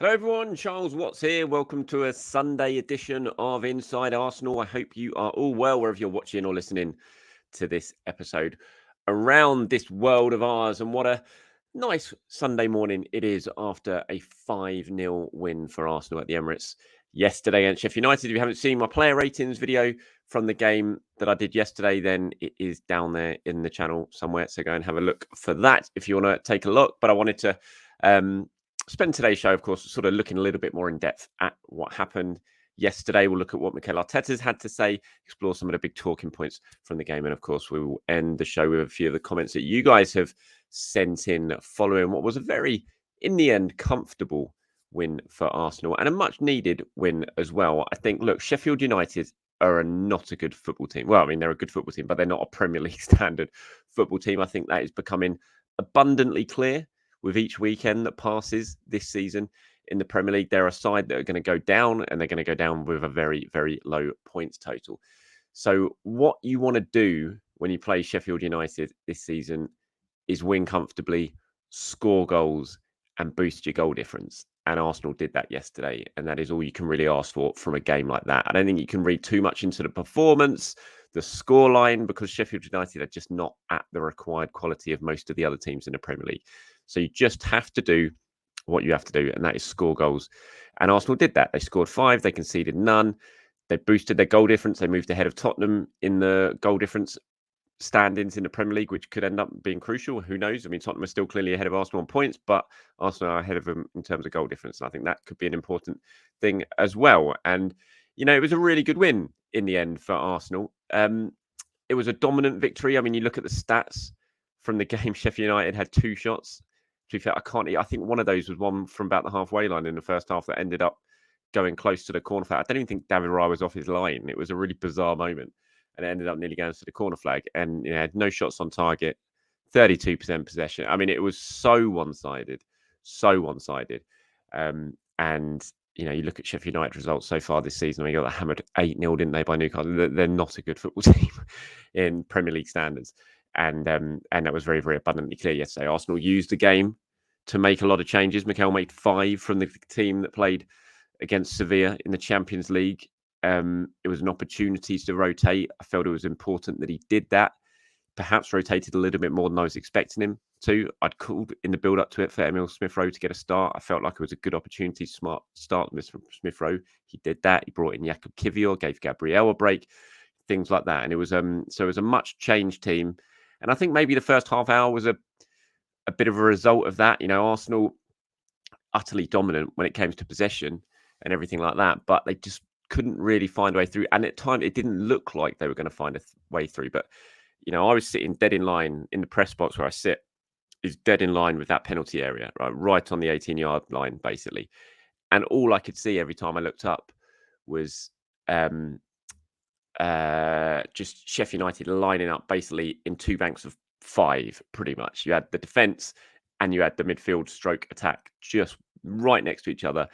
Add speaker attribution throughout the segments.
Speaker 1: Hello, everyone. Charles Watts here. Welcome to a Sunday edition of Inside Arsenal. I hope you are all well wherever you're watching or listening to this episode around this world of ours. And what a nice Sunday morning it is after a 5-0 win for Arsenal at the Emirates yesterday against Sheffield United. If you haven't seen my player ratings video from the game that I did yesterday, then it is down there in the channel somewhere. So go and have a look for that if you want to take a look. But I wanted to spend today's show, of course, sort of looking a little bit more in depth at what happened yesterday. We'll look at what Mikel Arteta's had to say, explore some of the big talking points from the game. And of course, we will end the show with a few of the comments that you guys have sent in following what was a very, in the end, comfortable win for Arsenal and a much needed win as well. I think, look, Sheffield United are not a good football team. Well, I mean, they're a good football team, but they're not a Premier League standard football team. I think that is becoming abundantly clear with each weekend that passes this season in the Premier League. They're a side that are going to go down, and they're going to go down with a very, very low points total. So what you want to do when you play Sheffield United this season is win comfortably, score goals, and boost your goal difference. And Arsenal did that yesterday, and that is all you can really ask for from a game like that. I don't think you can read too much into the performance, the scoreline, because Sheffield United are just not at the required quality of most of the other teams in the Premier League. So you just have to do what you have to do, and that is score goals. And Arsenal did that. They scored 5, they conceded none. They boosted their goal difference. They moved ahead of Tottenham in the goal difference standings in the Premier League, which could end up being crucial. Who knows? I mean, Tottenham are still clearly ahead of Arsenal on points, but Arsenal are ahead of them in terms of goal difference. And I think that could be an important thing as well. And, you know, it was a really good win in the end for Arsenal. It was a dominant victory. I mean, you look at the stats from the game. Sheffield United had 2 shots. To be fair, I think one of those was one from about the halfway line in the first half that ended up going close to the corner flag. I don't even think David Raya was off his line. It was a really bizarre moment, and it ended up nearly going to the corner flag. And had no shots on target, 32% possession. I mean, it was so one-sided. And you look at Sheffield United results so far this season. They got hammered 8-0, didn't they, by Newcastle? They're not a good football team in Premier League standards. And that was very, very abundantly clear yesterday. Arsenal used the game to make a lot of changes. Mikel made 5 from the team that played against Sevilla in the Champions League. It was an opportunity to rotate. I felt it was important that he did that. Perhaps rotated a little bit more than I was expecting him to. I'd called in the build-up to it for Emil Smith-Rowe to get a start. I felt like it was a good opportunity to start Smith-Rowe. He did that. He brought in Jakub Kiwior, gave Gabriel a break, things like that. And it was so it was a much changed team. And I think maybe the first half hour was a bit of a result of that. Arsenal utterly dominant when it came to possession and everything like that, but they just couldn't really find a way through. And at times, it didn't look like they were going to find a way through. But, I was sitting dead in line in the press box where I sit, is dead in line with that penalty area, right on the 18-yard line, basically. And all I could see every time I looked up was just Sheffield United lining up basically in 2 banks of 5, pretty much. You had the defence and you had the midfield stroke attack just right next to each other,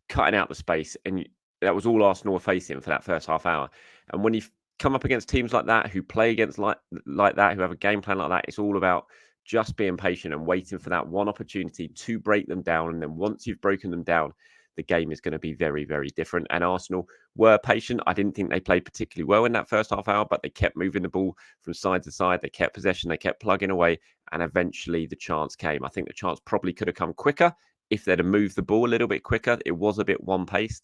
Speaker 1: cutting out the space. And that was all Arsenal were facing for that first half hour. And when you come up against teams like that, who play against like that, who have a game plan like that, it's all about just being patient and waiting for that one opportunity to break them down. And then once you've broken them down, the game is going to be very, very different. And Arsenal were patient. I didn't think they played particularly well in that first half hour, but they kept moving the ball from side to side. They kept possession. They kept plugging away. And eventually the chance came. I think the chance probably could have come quicker if they'd have moved the ball a little bit quicker. It was a bit one-paced.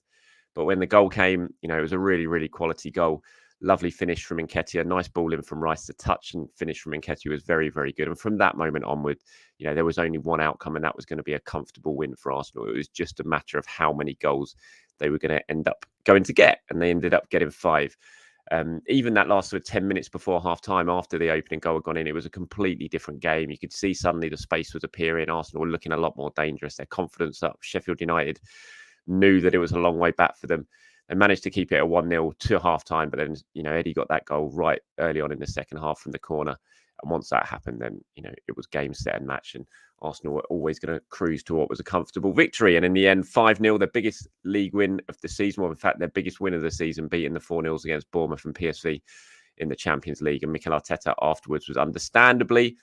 Speaker 1: But when the goal came, it was a really, really quality goal. Lovely finish from Nketiah. Nice ball in from Rice to touch, and finish from Nketiah was very, very good. And from that moment onward, there was only one outcome, and that was going to be a comfortable win for Arsenal. It was just a matter of how many goals they were going to end up going to get, and they ended up getting 5. Even that last sort of 10 minutes before half-time, after the opening goal had gone in, it was a completely different game. You could see suddenly the space was appearing. Arsenal were looking a lot more dangerous. Their confidence up. Sheffield United knew that it was a long way back for them. They managed to keep it at 1-0 to half-time, but then, Eddie got that goal right early on in the second half from the corner. And once that happened, then, it was game, set and match. And Arsenal were always going to cruise to what was a comfortable victory. And in the end, 5-0, their biggest league win of the season. Well, in fact, their biggest win of the season, beating the 4-0s against Bournemouth and PSV in the Champions League. And Mikel Arteta afterwards was understandably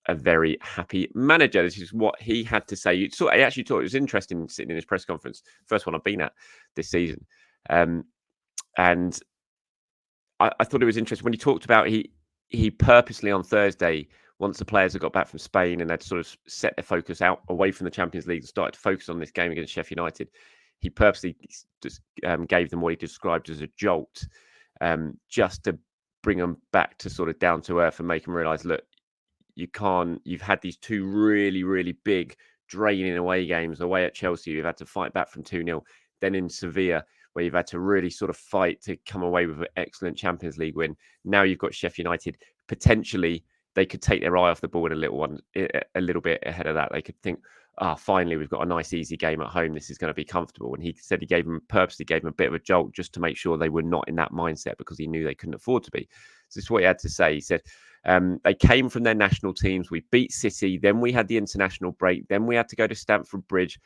Speaker 1: a very happy manager. This is what he had to say. I actually thought it was interesting sitting in his press conference, first one I've been at this season. And I thought it was interesting when he talked about he purposely on Thursday, once the players had got back from Spain and they'd sort of set their focus out away from the Champions League and started to focus on this game against Sheffield United, he purposely just gave them what he described as a jolt, just to bring them back to sort of down to earth and make them realise, look, you've had these two really, really big draining away games away at Chelsea. You've had to fight back from 2-0. Then in Sevilla, where you've had to really sort of fight to come away with an excellent Champions League win. Now you've got Sheffield United. Potentially, they could take their eye off the ball a little bit ahead of that. They could think, finally, we've got a nice, easy game at home. This is going to be comfortable. And he said he purposely gave them a bit of a jolt just to make sure they were not in that mindset because he knew they couldn't afford to be. So this is what he had to say. He said, they came from their national teams. We beat City. Then we had the international break. Then we had to go to Stamford Bridge.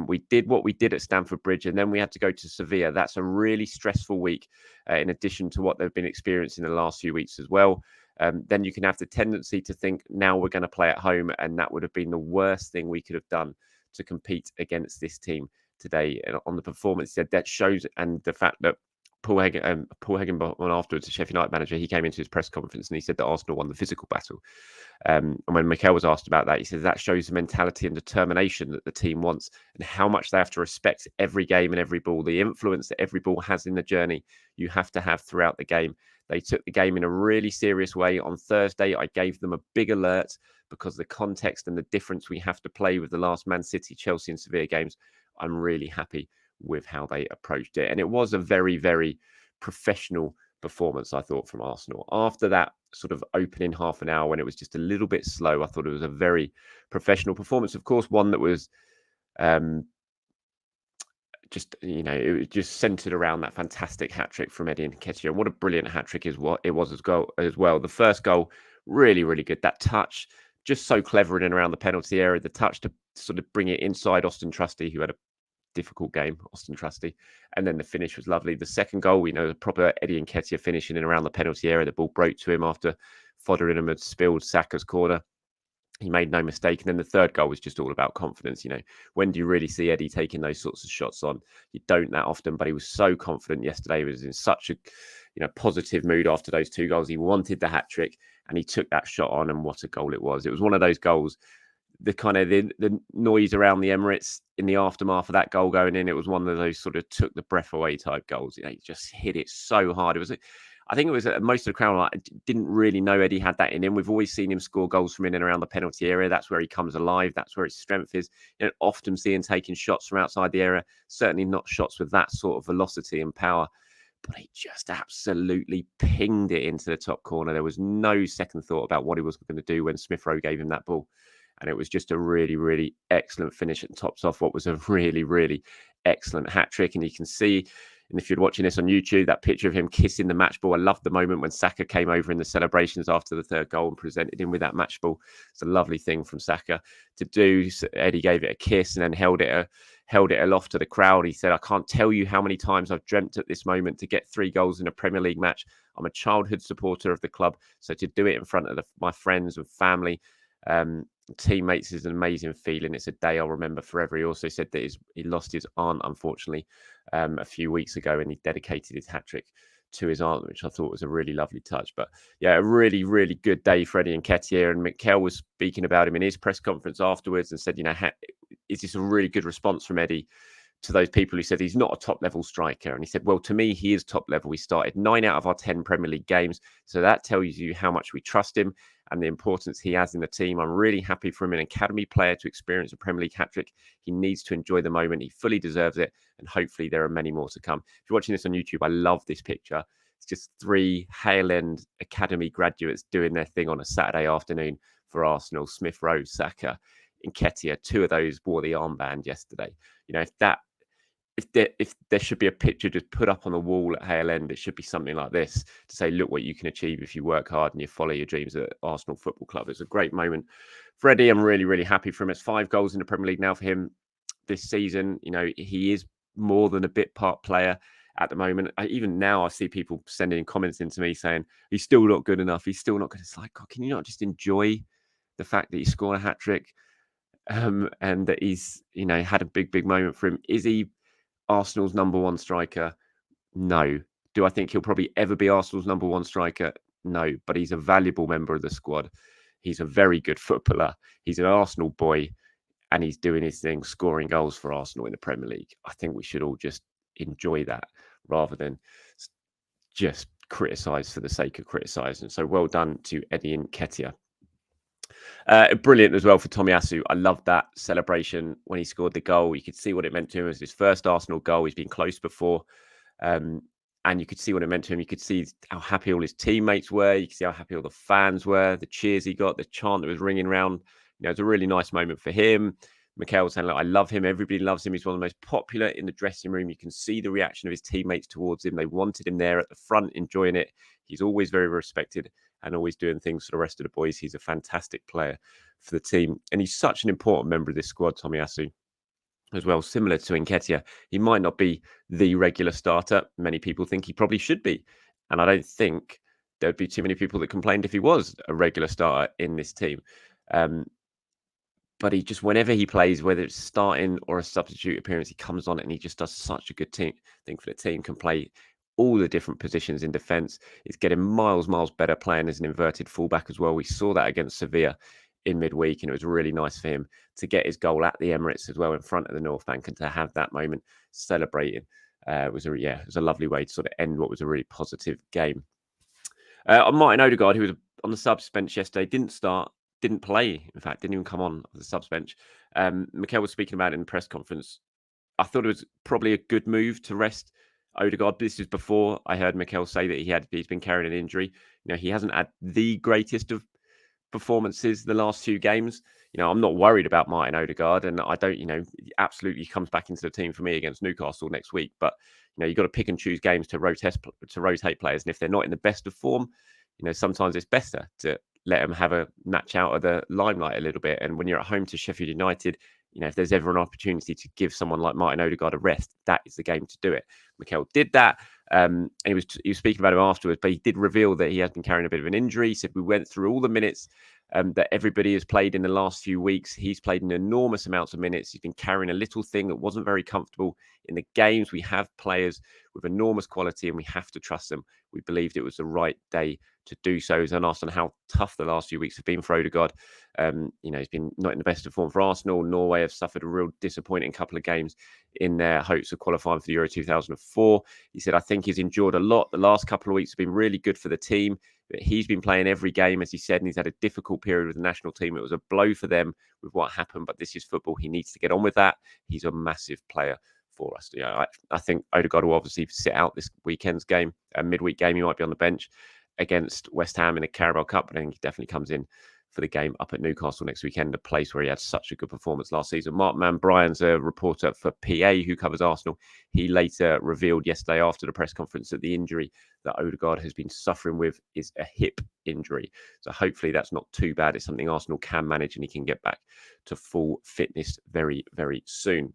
Speaker 1: We did what we did at Stamford Bridge, and then we had to go to Sevilla. That's a really stressful week, in addition to what they've been experiencing the last few weeks as well. Then you can have the tendency to think, now we're going to play at home, and that would have been the worst thing we could have done to compete against this team today. And on the performance, that shows, and the fact that Paul Higginbotham afterwards, the Sheffield United manager, he came into his press conference and he said that Arsenal won the physical battle. And when Mikel was asked about that, he said that shows the mentality and determination that the team wants and how much they have to respect every game and every ball, the influence that every ball has in the journey you have to have throughout the game. They took the game in a really serious way. On Thursday, I gave them a big alert because of the context and the difference we have to play with the last Man City, Chelsea and Sevilla games. I'm really happy with how they approached it. And it was a very, very professional performance, I thought, from Arsenal. After that sort of opening half an hour when it was just a little bit slow, I thought it was a very professional performance. Of course, one that was it was just centered around that fantastic hat-trick from Eddie Nketiah. What a brilliant hat-trick is what it was as well. The first goal, really, really good. That touch, just so clever in and around the penalty area. The touch to sort of bring it inside Austin Trusty, who had a difficult game, Austin Trusty. And then the finish was lovely. The second goal, the proper Eddie Nketiah finishing in and around the penalty area. The ball broke to him after Foderingham had spilled Saka's corner. He made no mistake. And then the third goal was just all about confidence. When do you really see Eddie taking those sorts of shots on? You don't that often, but he was so confident yesterday. He was in such a positive mood after those two goals. He wanted the hat trick and he took that shot on, and what a goal it was. It was one of those goals, the kind of the noise around the Emirates in the aftermath of that goal going in. It was one of those sort of took the breath away type goals. He just hit it so hard. I think it was most of the crowd didn't really know Eddie had that in him. We've always seen him score goals from in and around the penalty area. That's where he comes alive. That's where his strength is. You don't often see him taking shots from outside the area. Certainly not shots with that sort of velocity and power. But he just absolutely pinged it into the top corner. There was no second thought about what he was going to do when Smith Rowe gave him that ball. And it was just a really, really excellent finish and tops off what was a really, really excellent hat trick. And you can see, and if you're watching this on YouTube, that picture of him kissing the match ball. I loved the moment when Saka came over in the celebrations after the third goal and presented him with that match ball. It's a lovely thing from Saka to do. Eddie gave it a kiss and then held it aloft to the crowd. He said, "I can't tell you how many times I've dreamt at this moment to get 3 goals in a Premier League match. I'm a childhood supporter of the club, so to do it in front of my friends and family, teammates is an amazing feeling. It's a day I'll remember forever." He also said that he lost his aunt, unfortunately, a few weeks ago, and he dedicated his hat-trick to his aunt, which I thought was a really lovely touch. But yeah, a really, really good day for Eddie Nketiah. And Mikel was speaking about him in his press conference afterwards and said, is this a really good response from Eddie to those people who said he's not a top-level striker? And he said, well, to me, he is top-level. We started 9 out of our 10 Premier League games, so that tells you how much we trust him and the importance he has in the team. I'm really happy for him, an academy player, to experience a Premier League hat-trick. He needs to enjoy the moment. He fully deserves it, and hopefully there are many more to come. If you're watching this on YouTube, I love this picture. It's just 3 Hale End Academy graduates doing their thing on a Saturday afternoon for Arsenal. Smith Rowe, Saka, Nketiah, 2 of those wore the armband yesterday. If there should be a picture just put up on the wall at Hale End, it should be something like this to say, look what you can achieve if you work hard and you follow your dreams at Arsenal Football Club. It's a great moment. Freddie, I'm really, really happy for him. It's 5 goals in the Premier League now for him this season. He is more than a bit part player at the moment. Even now, I see people sending comments into me saying, he's still not good enough. He's still not good. It's like, God, can you not just enjoy the fact that he scored a hat-trick and that he's, had a big moment for him. Is he Arsenal's number one striker? No. Do I think he'll probably ever be Arsenal's number one striker? No, but he's a valuable member of the squad. He's a very good footballer. He's an Arsenal boy, and he's doing his thing, scoring goals for Arsenal in the Premier League. I think we should all just enjoy that rather than just criticise for the sake of criticising. So well done to Eddie Nketiah. Brilliant as well for Tomiyasu. I loved that celebration when he scored the goal. You could see what it meant to him. It was his first Arsenal goal. He's been close before. And you could see what it meant to him. You could see how happy all his teammates were. You could see how happy all the fans were, the cheers he got, the chant that was ringing around. It was a really nice moment for him. Mikel was saying, look, I love him. Everybody loves him. He's one of the most popular in the dressing room. You can see the reaction of his teammates towards him. They wanted him there at the front, enjoying it. He's always very respected and always doing things for the rest of the boys. He's a fantastic player for the team. And he's such an important member of this squad, Tomiyasu, as well. Similar to Nketiah, he might not be the regular starter. Many people think he probably should be. And I don't think there'd be too many people that complained if he was a regular starter in this team. But he just, whenever he plays, whether it's starting or a substitute appearance, he comes on and he just does such a good thing for the team, can play all the different positions in defence. He's getting miles better playing as an inverted fullback as well. We saw that against Sevilla in midweek, and it was really nice for him to get his goal at the Emirates as well in front of the North Bank, and to have that moment celebrating was a lovely way to sort of end what was a really positive game. Martin Odegaard, who was on the subs bench yesterday, didn't play. In fact, didn't even come on the subs bench. Mikel was speaking about it in the press conference. I thought it was probably a good move to rest Odegaard. This is before I heard Mikel say that he's been carrying an injury. He hasn't had the greatest of performances the last few games. I'm not worried about Martin Odegaard, and I don't, absolutely comes back into the team for me against Newcastle next week. But you've got to pick and choose games to rotate players, and if they're not in the best of form, sometimes it's better to let them have a match out of the limelight a little bit. And when you're at home to Sheffield United, if there's ever an opportunity to give someone like Martin Odegaard a rest, that is the game to do it. Mikel did that. And he was speaking about him afterwards, but he did reveal that he has been carrying a bit of an injury. He said, we went through all the minutes that everybody has played in the last few weeks. He's played an enormous amounts of minutes. He's been carrying a little thing that wasn't very comfortable in the games. We have players with enormous quality, and we have to trust them. We believed it was the right day to do so. He's asked on how tough the last few weeks have been for Odegaard. He's been not in the best of form for Arsenal. Norway have suffered a real disappointing couple of games in their hopes of qualifying for the Euro 2004. He said, I think he's endured a lot. The last couple of weeks have been really good for the team. But he's been playing every game, as he said, and he's had a difficult period with the national team. It was a blow for them with what happened, but this is football. He needs to get on with that. He's a massive player for us. I think Odegaard will obviously sit out this weekend's game, a midweek game. He might be on the bench against West Ham in the Carabao Cup, but I think he definitely comes in for the game up at Newcastle next weekend, a place where he had such a good performance last season. Mark Bryan's a reporter for PA who covers Arsenal. He later revealed yesterday after the press conference that the injury that Odegaard has been suffering with is a hip injury. So hopefully that's not too bad. It's something Arsenal can manage, and he can get back to full fitness very, very soon.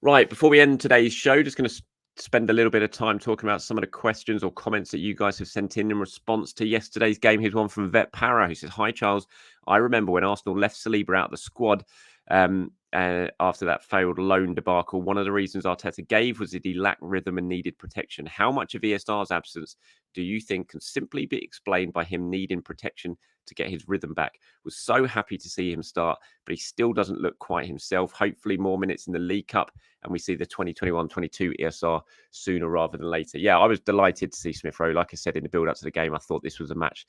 Speaker 1: Right, before we end today's show, just going to spend a little bit of time talking about some of the questions or comments that you guys have sent in response to yesterday's game. Here's one from Vet Para, who says, hi, Charles. I remember when Arsenal left Saliba out of the squad after that failed loan debacle. One of the reasons Arteta gave was that he lacked rhythm and needed protection. How much of ESR's absence do you think can simply be explained by him needing protection to get his rhythm back? Was so happy to see him start, but he still doesn't look quite himself. Hopefully more minutes in the League Cup, and we see the 2021-22 ESR sooner rather than later. Yeah, I was delighted to see Smith Rowe. Like I said in the build-up to the game, I thought this was a match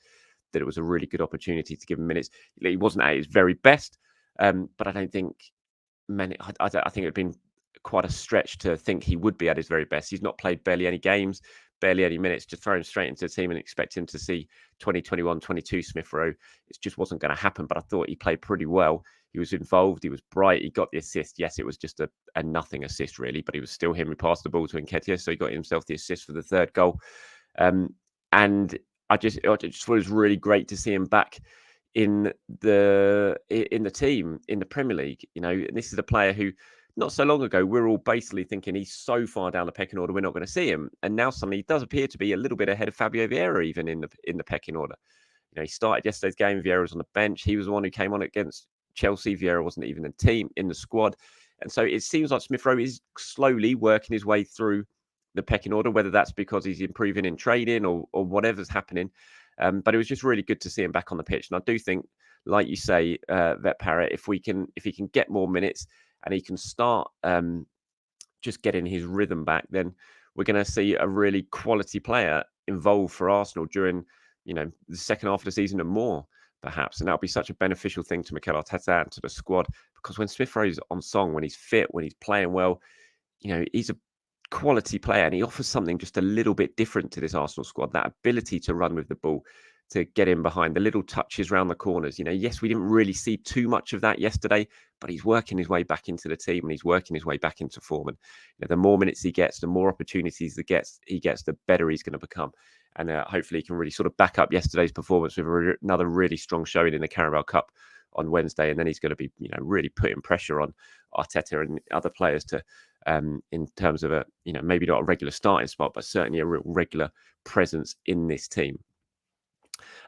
Speaker 1: that it was a really good opportunity to give him minutes. He wasn't at his very best, but I don't think I think it would have been quite a stretch to think he would be at his very best. He's not played barely any games, barely any minutes. To throw him straight into the team and expect him to see 2021-22 Smith Rowe, it just wasn't going to happen. But I thought he played pretty well. He was involved. He was bright. He got the assist. Yes, it was just a nothing assist, really, but it was still him who passed the ball to Nketiah, so he got himself the assist for the third goal. And I just thought it was really great to see him back in the team in the Premier League. And this is a player who, not so long ago, we're all basically thinking he's so far down the pecking order we're not going to see him, and now suddenly he does appear to be a little bit ahead of Fabio Vieira even in the pecking order. He started yesterday's game. Vieira was on the bench. He was the one who came on against Chelsea. Vieira wasn't even in the squad. And so it seems like Smith Rowe is slowly working his way through the pecking order, whether that's because he's improving in training or whatever's happening. But it was just really good to see him back on the pitch. And I do think, like you say, Vet Parrot, if he can get more minutes and he can start just getting his rhythm back, then we're going to see a really quality player involved for Arsenal during, the second half of the season and more, perhaps. And that'll be such a beneficial thing to Mikel Arteta and to the squad, because when Smith Rowe's on song, when he's fit, when he's playing well, he's a quality player and he offers something just a little bit different to this Arsenal squad. That ability to run with the ball, to get in behind, the little touches around the corners. Yes, we didn't really see too much of that yesterday, but he's working his way back into the team and he's working his way back into form. And the more minutes he gets, the more opportunities he gets, the better he's going to become. And hopefully he can really sort of back up yesterday's performance with another really strong showing in the Carabao Cup on Wednesday. And then he's going to be, really putting pressure on Arteta and other players to, in terms of a, maybe not a regular starting spot, but certainly a real regular presence in this team.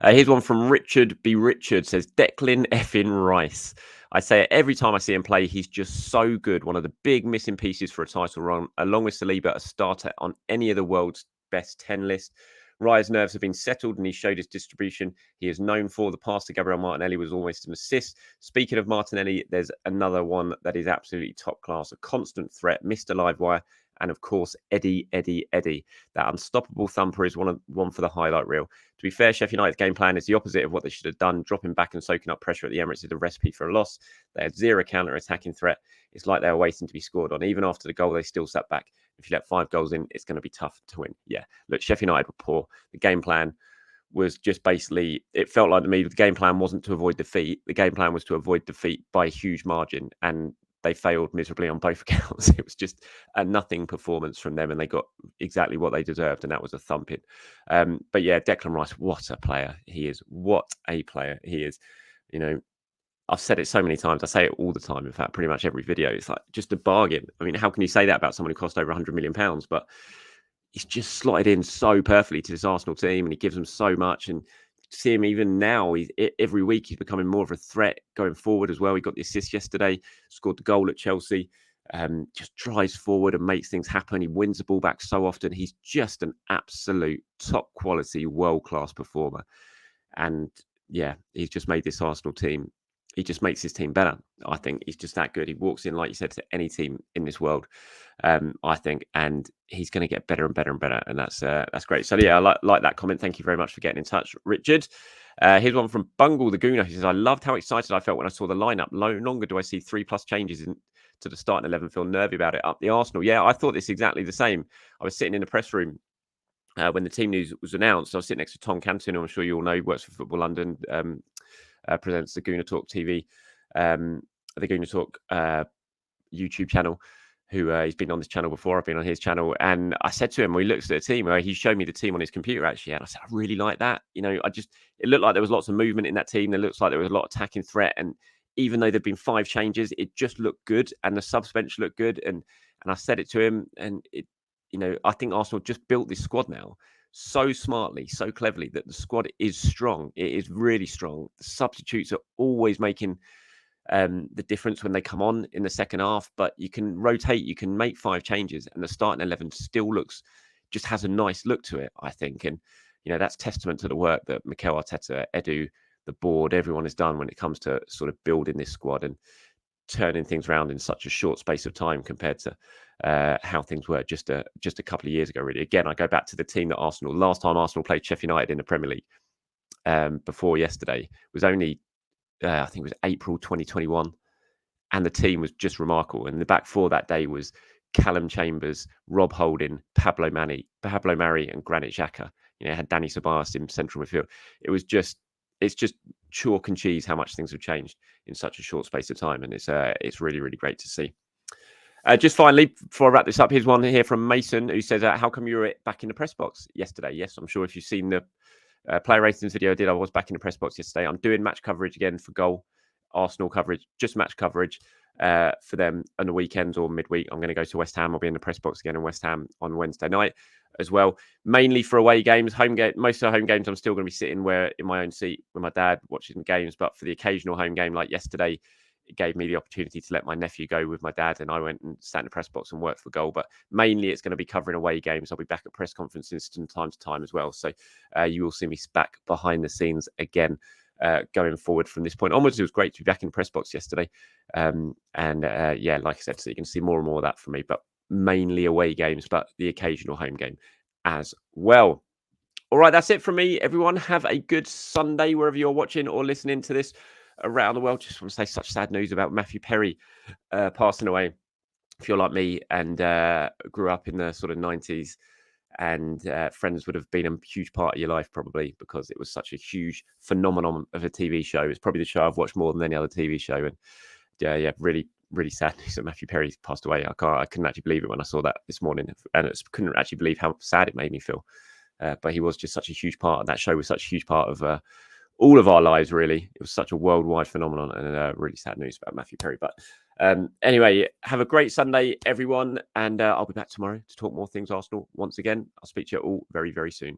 Speaker 1: Here's one from Richard B. Richard, says, Declan effing Rice. I say it every time I see him play, he's just so good. One of the big missing pieces for a title run, along with Saliba, a starter on any of the world's best 10 list. Rye's nerves have been settled and he showed his distribution he is known for. The pass to Gabriel Martinelli was almost an assist. Speaking of Martinelli, there's another one that is absolutely top class, a constant threat, Mr. Livewire, and of course, Eddie. That unstoppable thumper is one for the highlight reel. To be fair, Sheffield United's game plan is the opposite of what they should have done. Dropping back and soaking up pressure at the Emirates is a recipe for a loss. They had zero counter-attacking threat. It's like they were waiting to be scored on. Even after the goal, they still sat back. If you let 5 goals in, it's going to be tough to win. Yeah, look, Sheffield United were poor. The game plan was just basically, it felt like to me, the game plan wasn't to avoid defeat. The game plan was to avoid defeat by a huge margin. And they failed miserably on both accounts. It was just a nothing performance from them, and they got exactly what they deserved, and that was a thumping. But yeah, Declan Rice, what a player he is. What a player he is. I've said it so many times. I say it all the time. In fact, pretty much every video. It's like just a bargain. I mean, how can you say that about someone who cost over £100 million? But he's just slotted in so perfectly to this Arsenal team, and he gives them so much. And see him even now, every week he's becoming more of a threat going forward as well. He got the assist yesterday, scored the goal at Chelsea, just drives forward and makes things happen. He wins the ball back so often. He's just an absolute top quality, world-class performer. And yeah, he's just made this Arsenal team. He just makes his team better. I think he's just that good. He walks in, like you said, to any team in this world, I think, and he's going to get better and better and better. And that's great. So yeah, I like that comment. Thank you very much for getting in touch, Richard. Here's one from Bungle the Gooner. He says, I loved how excited I felt when I saw the lineup. No longer do I see 3+ changes to the starting 11. Feel nervy about it. Up the Arsenal. Yeah, I thought this exactly the same. I was sitting in the press room when the team news was announced. I was sitting next to Tom Canton, who I'm sure you all know, he works for Football London, presents the Gooner Talk TV, the Gooner Talk YouTube channel, who he's been on this channel before. I've been on his channel. And I said to him, when he looks at the team, he showed me the team on his computer, actually. And I said, I really like that. It looked like there was lots of movement in that team. It looks like there was a lot of attacking threat. And even though there've been 5 changes, it just looked good. And the subs bench looked good. And I said it to him. And I think Arsenal just built this squad now so smartly, so cleverly, that the squad is strong. It is really strong. The substitutes are always making the difference when they come on in the second half, but you can rotate, you can make 5 changes, and the starting 11 still just has a nice look to it, I think. And that's testament to the work that Mikel Arteta, Edu, the board, everyone has done when it comes to sort of building this squad and turning things around in such a short space of time compared to how things were just a couple of years ago, really. Again, I go back to the team that last time Arsenal played Sheffield United in the Premier League before yesterday was only, I think it was April 2021. And the team was just remarkable. And the back 4 that day was Callum Chambers, Rob Holding, Pablo Mari, and Granit Xhaka. Had Danny Ceballos in central midfield. It's just chalk and cheese how much things have changed in such a short space of time. And it's really, really great to see. Just finally, before I wrap this up, here's one here from Mason, who says, how come you were back in the press box yesterday? Yes, I'm sure if you've seen the player ratings video I was back in the press box yesterday. I'm doing match coverage again for Goal, Arsenal coverage, just match coverage. for them on the weekends or midweek. I'm going to go to West Ham. I'll be in the press box again in West Ham on Wednesday night as well, mainly for away games. Home game, most of the home games, I'm still going to be sitting in my own seat with my dad watching the games. But for the occasional home game, like yesterday, it gave me the opportunity to let my nephew go with my dad, and I went and sat in the press box and worked for goal. But mainly, it's going to be covering away games. I'll be back at press conferences from time to time as well. So you will see me back behind the scenes again. Going forward from this point onwards. It was great to be back in the press box yesterday. Yeah, like I said, so you can see more and more of that from me, but mainly away games, but the occasional home game as well. All right, that's it from me, everyone. Have a good Sunday wherever you're watching or listening to this around the world. Just want to say such sad news about Matthew Perry passing away. If you're like me and grew up in the sort of 90s, and Friends would have been a huge part of your life probably, because it was such a huge phenomenon of a TV show. It's probably the show I've watched more than any other TV show. And yeah, really, really sad news that Matthew Perry passed away. I couldn't actually believe it when I saw that this morning, and I couldn't actually believe how sad it made me feel. But he was just such a huge part, and that show was such a huge part of all of our lives, really. It was such a worldwide phenomenon, and really sad news about Matthew Perry. But anyway, have a great Sunday, everyone, and I'll be back tomorrow to talk more things Arsenal once again. I'll speak to you all very, very soon.